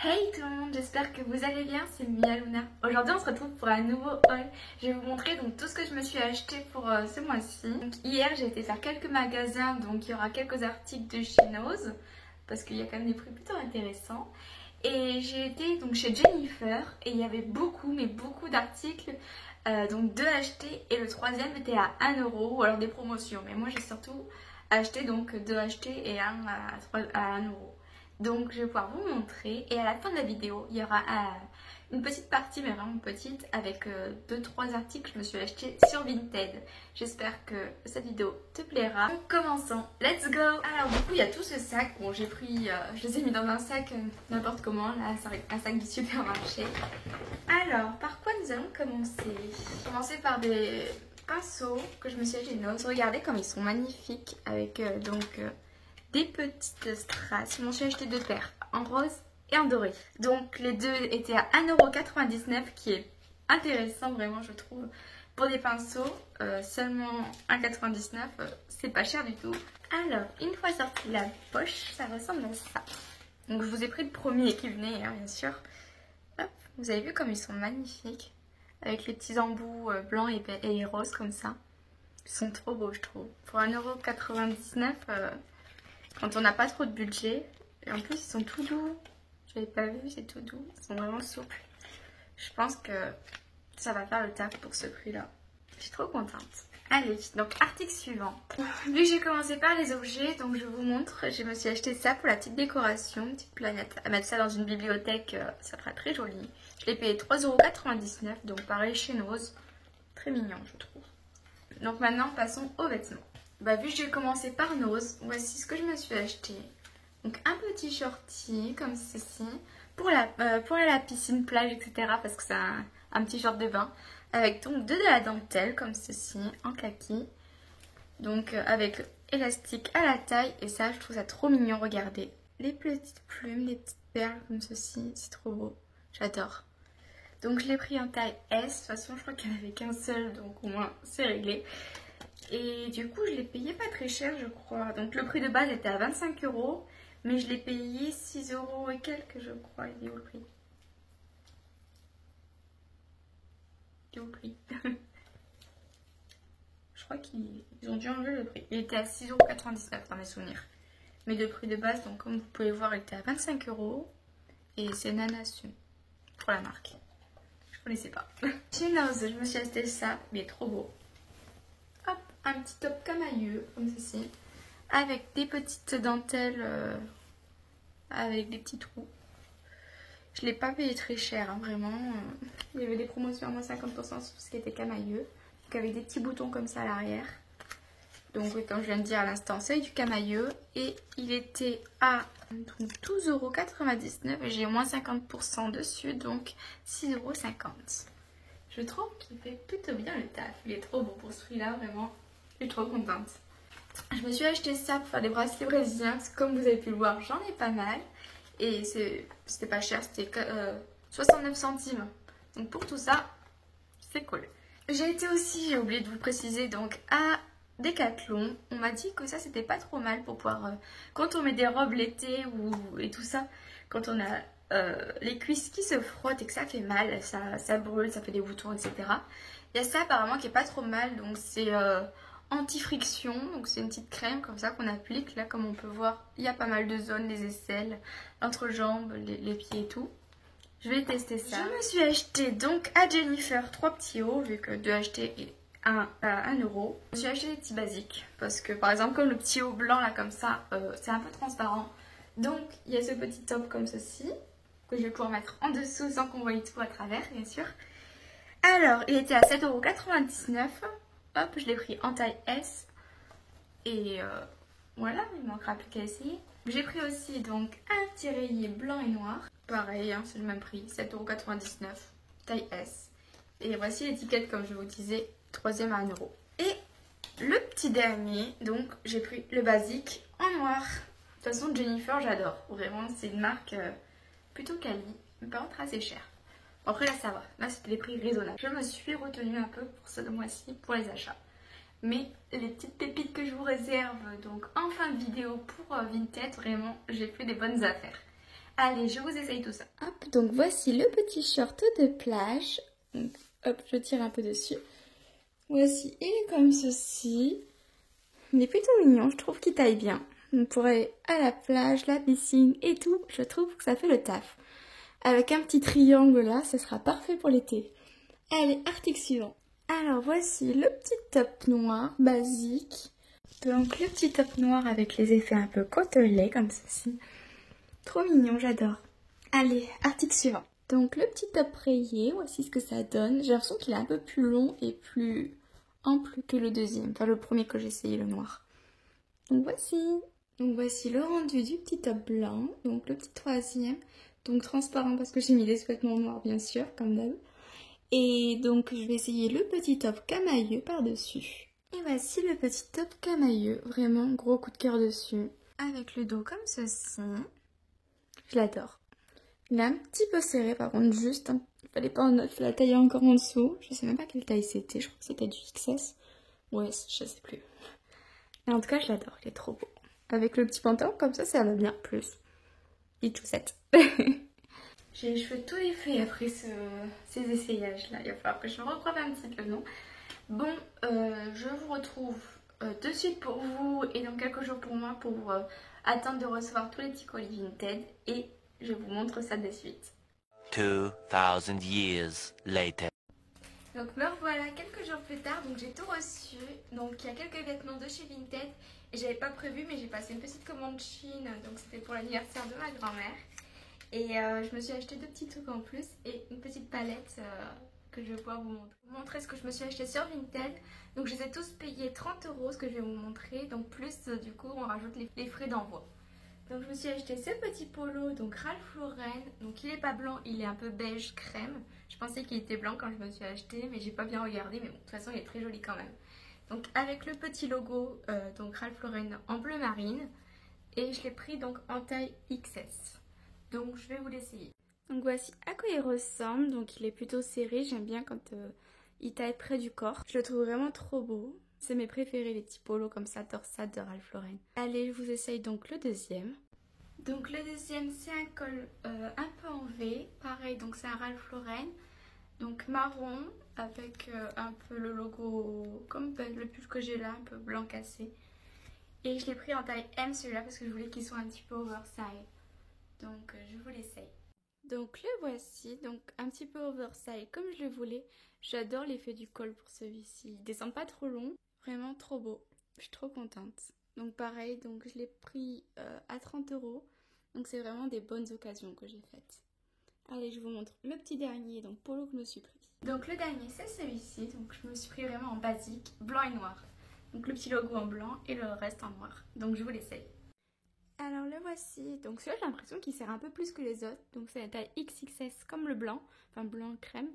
Hey tout le monde, j'espère que vous allez bien, c'est Mia Luna. Aujourd'hui on se retrouve pour un nouveau haul. Je vais vous montrer donc tout ce que je me suis acheté pour ce mois-ci. Hier j'ai été faire quelques magasins, donc il y aura quelques articles de chez Nose parce qu'il y a quand même des prix plutôt intéressants. Et j'ai été donc chez Jennifer et il y avait beaucoup d'articles, donc deux achetés et le troisième était à 1 euro ou alors des promotions. Mais moi j'ai surtout acheté donc deux achetés et un à 1 euro. Donc je vais pouvoir vous montrer et à la fin de la vidéo il y aura une petite partie mais vraiment petite avec 2-3 articles que je me suis acheté sur Vinted. J'espère que cette vidéo te plaira. Donc commençons, let's go. Alors du coup il y a tout ce sac, bon j'ai pris, je les ai mis dans un sac n'importe comment, là un sac du supermarché. Alors par quoi nous allons commencer par des pinceaux que je me suis acheté. Regardez comme ils sont magnifiques avec des petites strass. Je m'en suis acheté deux paires, en rose et en doré. Donc les deux étaient à 1,99 € qui est intéressant vraiment je trouve. Pour des pinceaux, seulement 1,99 €, c'est pas cher du tout. Alors, une fois sorti la poche, ça ressemble à ça. Donc je vous ai pris le premier qui venait, hein, bien sûr. Hop, vous avez vu comme ils sont magnifiques. Avec les petits embouts blancs et roses comme ça. Ils sont trop beaux je trouve. Pour 1,99 €, quand on n'a pas trop de budget, et en plus ils sont tout doux, je l'avais pas vu, c'est tout doux, ils sont vraiment souples. Je pense que ça va faire le taf pour ce prix là. Je suis trop contente. Allez, donc article suivant. Vu que j'ai commencé par les objets, donc je vous montre, je me suis acheté ça pour la petite décoration, une petite planète. À mettre ça dans une bibliothèque, ça fera très joli. Je l'ai payé 3,99 €, donc pareil chez Nose. Très mignon je trouve. Donc maintenant passons aux vêtements. Bah, vu que j'ai commencé par Nose, voici ce que je me suis acheté. Donc un petit shorty comme ceci pour aller à la piscine, plage, etc. Parce que c'est un petit short de bain. Avec donc de la dentelle comme ceci en kaki. Donc avec élastique à la taille. Et ça je trouve ça trop mignon, regardez. Les petites plumes, les petites perles comme ceci, c'est trop beau. J'adore. Donc je l'ai pris en taille S. De toute façon je crois qu'il n'y en avait qu'un seul, donc au moins c'est réglé. Et du coup, je l'ai payé pas très cher, je crois. Donc, le prix de base était à 25 €. Mais je l'ai payé 6 € et quelques, je crois. Il est où le prix? Il est où le prix? Je crois qu'ils ont dû enlever le prix. Il était à 6,99 € dans mes souvenirs. Mais le prix de base, donc comme vous pouvez voir, il était à 25 €. Et c'est Nanasu pour la marque. Je connaissais pas. Chez Nose, je me suis acheté ça. Il est trop beau. Hop, un petit top camailleux comme ceci, avec des petites dentelles avec des petits trous. Je ne l'ai pas payé très cher, hein, vraiment. Il y avait des promotions à moins 50% sur ce qui était camailleux, donc avec des petits boutons comme ça à l'arrière. Donc oui, comme je viens de dire à l'instant, c'est du camailleux et il était à 12,99 € et j'ai moins 50% dessus, donc 6,50 €. Je trouve qu'il fait plutôt bien le taf. Il est trop beau pour ce prix-là, vraiment. Je suis trop contente. Je me suis acheté ça pour faire des bracelets brésiliens. Parce que comme vous avez pu le voir, j'en ai pas mal. Et c'était pas cher, c'était 69 centimes. Donc pour tout ça, c'est cool. J'ai été aussi, j'ai oublié de vous préciser, donc à Decathlon. On m'a dit que ça, c'était pas trop mal pour pouvoir... quand on met des robes l'été et tout ça, quand on a... les cuisses qui se frottent et que ça fait mal, ça brûle, ça fait des boutons, etc. Il y a ça apparemment qui est pas trop mal, donc c'est anti-friction, donc c'est une petite crème comme ça qu'on applique. Là comme on peut voir, il y a pas mal de zones, les aisselles, l'entrejambe, les pieds et tout. Je vais tester ça. Je me suis acheté donc à Jennifer 3 petits hauts, vu que 2 achetés et 1 à 1 €. Je me suis acheté des petits basiques, parce que par exemple comme le petit haut blanc là comme ça, c'est un peu transparent. Donc il y a ce petit top comme ceci, que je vais pouvoir mettre en dessous sans qu'on voie tout à travers, bien sûr. Alors, il était à 7,99 €. Hop, je l'ai pris en taille S. Et voilà, il ne manquera plus qu'à essayer. J'ai pris aussi donc un petit rayé blanc et noir. Pareil, hein, c'est le même prix, 7,99 €, taille S. Et voici l'étiquette, comme je vous disais, troisième à 1 €. Et le petit dernier, donc j'ai pris le basique en noir. De toute façon, Jennifer, j'adore. Vraiment, c'est une marque plutôt quali, mais par contre assez cher. Après là, ça va. Là, c'était des prix raisonnables. Je me suis retenue un peu pour ce mois-ci pour les achats. Mais les petites pépites que je vous réserve donc en fin de vidéo pour Vinted, vraiment, j'ai fait des bonnes affaires. Allez, je vous essaye tout ça. Hop, donc voici le petit short de plage. Donc, hop, je tire un peu dessus. Voici, il est comme ceci. Il est plutôt mignon, je trouve qu'il taille bien. On pourrait à la plage, la piscine et tout, je trouve que ça fait le taf. Avec un petit triangle là, ce sera parfait pour l'été. Allez, article suivant. Alors voici le petit top noir basique. Donc le petit top noir avec les effets un peu côtelés comme ceci. Trop mignon, j'adore. Allez, article suivant. Donc le petit top rayé, voici ce que ça donne. J'ai l'impression qu'il est un peu plus long et plus ample que le deuxième. Enfin le premier que j'ai essayé, le noir. Donc voici le rendu du petit top blanc. Donc le petit troisième. Donc transparent parce que j'ai mis des sous-vêtements noirs bien sûr, comme d'hab. Et donc je vais essayer le petit top camailleux par-dessus. Et voici le petit top camailleux. Vraiment gros coup de cœur dessus. Avec le dos comme ceci. Je l'adore. Il est un petit peu serré par contre, juste. Il fallait pas la tailler encore en dessous. Je sais même pas quelle taille c'était. Je crois que c'était du XS. Ouais, je sais plus. Mais en tout cas, je l'adore. Il est trop beau. Avec le petit pantalon comme ça va bien. Plus. Et tout set. J'ai les cheveux tout défaits après ces essayages là. Il va falloir que je me recoiffe un petit peu, non? Bon, je vous retrouve de suite pour vous et dans quelques jours pour moi pour attendre de recevoir tous les petits colis Vinted et je vous montre ça de suite. 2000 years later. Donc me revoilà quelques jours plus tard, donc j'ai tout reçu. Donc il y a quelques vêtements de chez Vinted et j'avais pas prévu mais j'ai passé une petite commande Chine, donc c'était pour l'anniversaire de ma grand-mère. Et je me suis acheté 2 petits trucs en plus et une petite palette que je vais pouvoir vous montrer ce que je me suis acheté sur Vinted. Donc je les ai tous payés 30 €, ce que je vais vous montrer. Donc plus du coup on rajoute les frais d'envoi. Donc je me suis acheté ce petit polo, donc Ralph Lauren. Donc il est pas blanc, il est un peu beige crème. Je pensais qu'il était blanc quand je me suis acheté, mais j'ai pas bien regardé. Mais bon, de toute façon il est très joli quand même. Donc avec le petit logo, donc Ralph Lauren en bleu marine. Et je l'ai pris donc en taille XS. Donc je vais vous l'essayer. Donc voici à quoi il ressemble. Donc il est plutôt serré. J'aime bien quand il taille près du corps. Je le trouve vraiment trop beau. C'est mes préférés, les petits polos comme ça, torsade de Ralph Lauren. Allez, je vous essaye donc le deuxième. Donc le deuxième, c'est un col un peu en V. Pareil, donc c'est un Ralph Lauren. Donc marron avec un peu le logo comme le pull que j'ai là, un peu blanc cassé. Et je l'ai pris en taille M celui-là parce que je voulais qu'il soit un petit peu oversize. Donc je vous l'essaye. Donc le voici, donc un petit peu oversize comme je le voulais. J'adore l'effet du col pour celui-ci. Il descend pas trop long, vraiment trop beau. Je suis trop contente. Donc pareil, donc je l'ai pris à 30 €. Donc c'est vraiment des bonnes occasions que j'ai faites. Allez, je vous montre le petit dernier, donc polo que je me suis pris. Donc le dernier c'est celui-ci, donc je me suis pris vraiment en basique, blanc et noir. Donc le petit logo en blanc et le reste en noir. Donc je vous l'essaye. Alors le voici, donc celui-là j'ai l'impression qu'il sert un peu plus que les autres. Donc c'est la taille XXS comme le blanc, enfin blanc crème.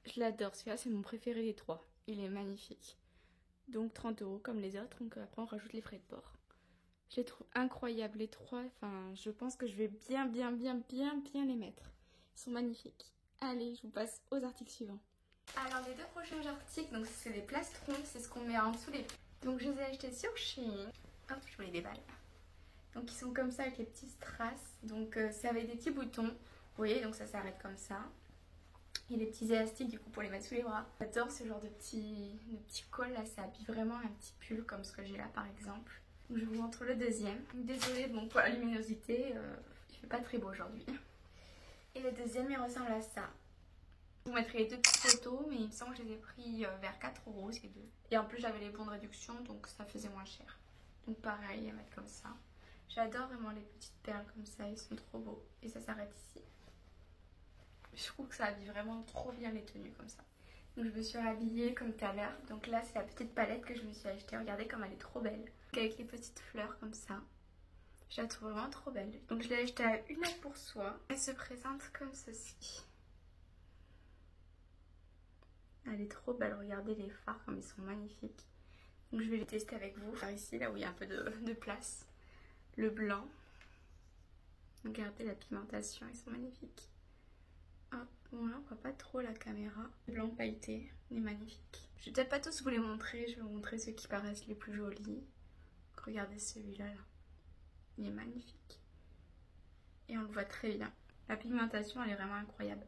Je l'adore, celui-là c'est mon préféré des trois. Il est magnifique. Donc 30 € comme les autres, donc après on rajoute les frais de port. Je les trouve incroyables les trois, enfin je pense que je vais bien les mettre. Ils sont magnifiques. Allez, je vous passe aux articles suivants. Alors les 2 prochains articles, donc c'est des plastrons, c'est ce qu'on met en dessous les... Donc je les ai achetés sur Shein. Hop, je vous les déballe. Donc ils sont comme ça avec les petits strass. Donc c'est avec des petits boutons. Vous voyez, donc ça s'arrête comme ça. Et les petits élastiques du coup pour les mettre sous les bras. J'adore ce genre de petits cols là, ça habille vraiment un petit pull comme ce que j'ai là par exemple. Donc je vous montre le deuxième. Désolée bon, pour la luminosité, il fait pas très beau aujourd'hui. Et le deuxième il ressemble à ça. Je vous mettrai les 2 petites photos, mais il me semble que je les ai pris vers 4 € ces deux. Et en plus j'avais les bons de réduction donc ça faisait moins cher. Donc pareil à mettre comme ça. J'adore vraiment les petites perles comme ça, ils sont trop beaux. Et ça s'arrête ici. Je trouve que ça habille vraiment trop bien les tenues comme ça. Donc je me suis rhabillée comme tout à l'heure. Donc là c'est la petite palette que je me suis achetée. Regardez comme elle est trop belle. Donc avec les petites fleurs comme ça. Je la trouve vraiment trop belle. Donc je l'ai achetée à 1 € pour soi. Elle se présente comme ceci. Elle est trop belle. Regardez les fards comme ils sont magnifiques. Donc je vais les tester avec vous. Par ici là où il y a un peu de place. Le blanc. Regardez la pigmentation, ils sont magnifiques. Ah, bon là on voit pas trop la caméra. Le blanc pailleté, il est magnifique. Je vais peut-être pas tous vous les montrer, je vais vous montrer ceux qui paraissent les plus jolis. Regardez celui-là là. Il est magnifique. et on le voit très bien. La pigmentation elle est vraiment incroyable.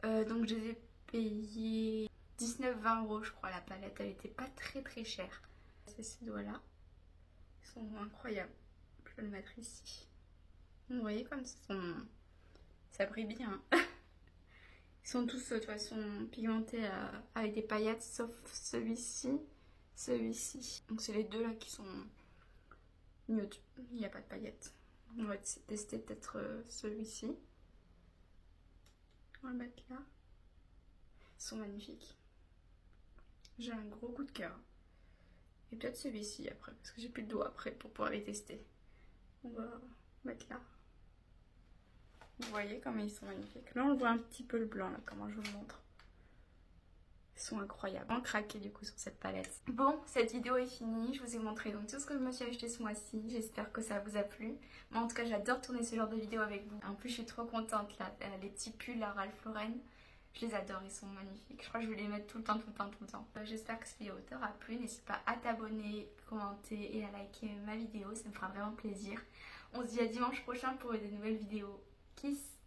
Donc je les ai payés 19-20 € je crois la palette, elle était pas très chère. C'est ces doigts là, ils sont incroyables. Je vais le mettre ici. Vous voyez comme ça brille bien. Ils sont tous de toute façon pigmentés avec des paillettes sauf celui-ci, celui-ci. Donc c'est les deux là qui sont nude, il n'y a pas de paillettes. On va tester peut-être celui-ci. On va le mettre là. Ils sont magnifiques. J'ai un gros coup de cœur. Et peut-être celui-ci après, parce que j'ai plus de doigts après pour pouvoir les tester. On va mettre là. Vous voyez comme ils sont magnifiques. Là on voit un petit peu le blanc là, comment je vous le montre. Ils sont incroyables. On craqué du coup sur cette palette. Bon, cette vidéo est finie. Je vous ai montré donc tout ce que je me suis acheté ce mois-ci. J'espère que ça vous a plu. Moi en tout cas j'adore tourner ce genre de vidéo avec vous. En plus je suis trop contente là. Les petits pulls à Ralph Lauren. Je les adore, ils sont magnifiques. Je crois que je vais les mettre tout le temps. J'espère que cette vidéo t'aura plu. N'hésite pas à t'abonner, commenter et à liker ma vidéo. Ça me fera vraiment plaisir. On se dit à dimanche prochain pour de nouvelles vidéos. Kiss!